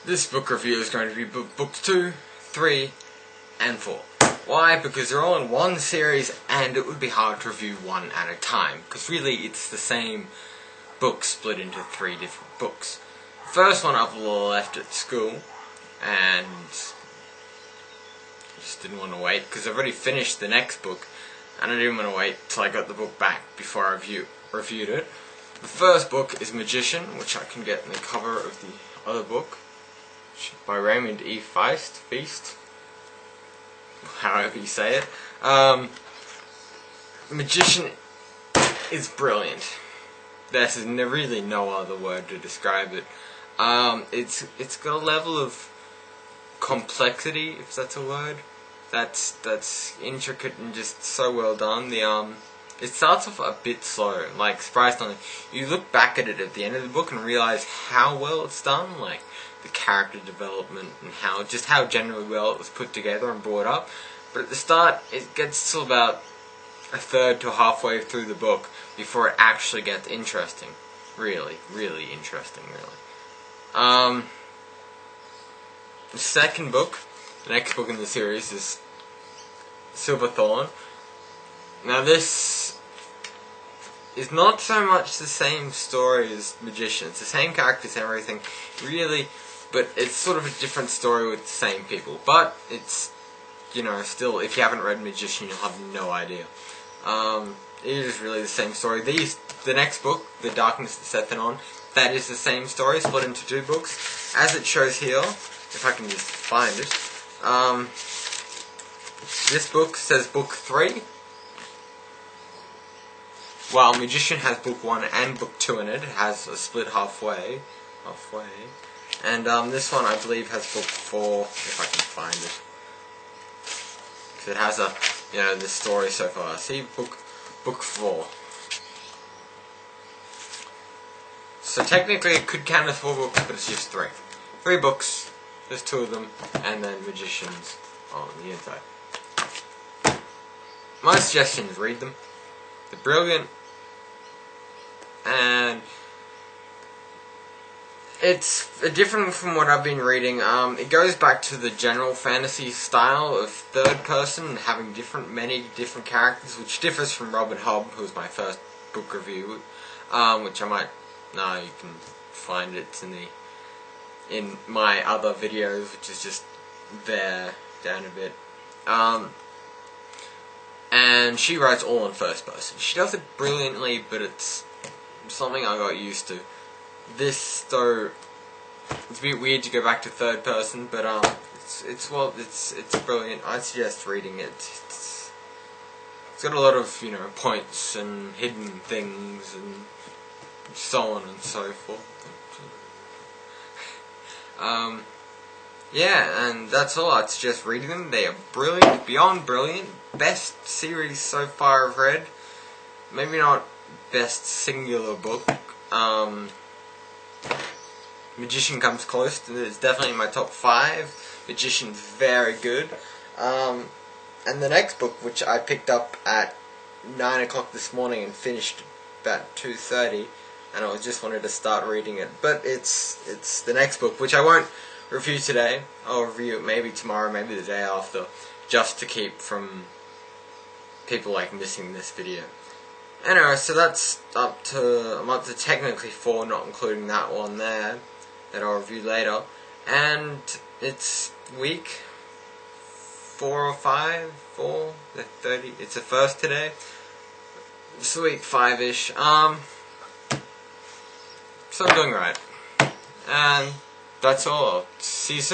This book review is going to be books 2, 3, and 4. Why? Because they're all in one series and it would be hard to review one at a time. Because really it's the same book split into 3 different books. The first one I've left at school and just didn't want to wait because I've already finished the next book and I didn't want to wait till I got the book back before I reviewed it. The first book is Magician, which I can get in the cover of the other book, by Raymond Feist, however you say it. Magician is brilliant. There's really no other word to describe it. It's got a level of complexity, if that's a word, that's intricate and just so well done. It starts off a bit slow, like surprisingly. You look back at it at the end of the book and realize how well it's done, like the character development and how generally well it was put together and brought up. But at the start, it gets to about a third to halfway through the book before it actually gets interesting. Really interesting, really. The second book, the next book in the series, is Silverthorn. Now this is not so much the same story as Magician. It's the same characters and everything, really, but it's sort of a different story with the same people. But it's, still, if you haven't read Magician, you'll have no idea. It is really the same story. The next book, The Darkness of Sethanon, that is the same story, split into 2 books, as it shows here, if I can just find it. This book says book 3. While Magician has book 1 and book 2 in it. It has a split halfway. And this one, I believe, has book 4, if I can find it. So it has the story so far. See, book 4. So technically it could count as 4 books, but it's just 3. 3 books, there's 2 of them, and then Magicians on the inside. My suggestion is read them. They're brilliant, and it's different from what I've been reading. It goes back to the general fantasy style of third person and having many different characters, which differs from Robin Hobb, who was my first book review, which I might. No, you can find it in my other videos, which is just there down a bit. And she writes all in first person. She does it brilliantly, but it's something I got used to. This, though, it's a bit weird to go back to third person, but it's brilliant. I suggest reading it. It's got a lot of points and hidden things and so on and so forth. Yeah, and that's all. I'd suggest reading them. They are brilliant, beyond brilliant. Best series so far I've read. Maybe not best singular book. Magician comes close. It's definitely in my top 5. Magician's very good. And the next book, which I picked up at 9 o'clock this morning and finished about 2:30, and I just wanted to start reading it. But it's the next book, which I won't review today. I'll review it maybe tomorrow, maybe the day after, just to keep from people missing this video. Anyway, so that's I'm up to technically 4, not including that one there, that I'll review later. And it's week 4 or 5, the 30, it's the 1st today. It's week 5-ish. So I'm doing right. And that's all. See you soon.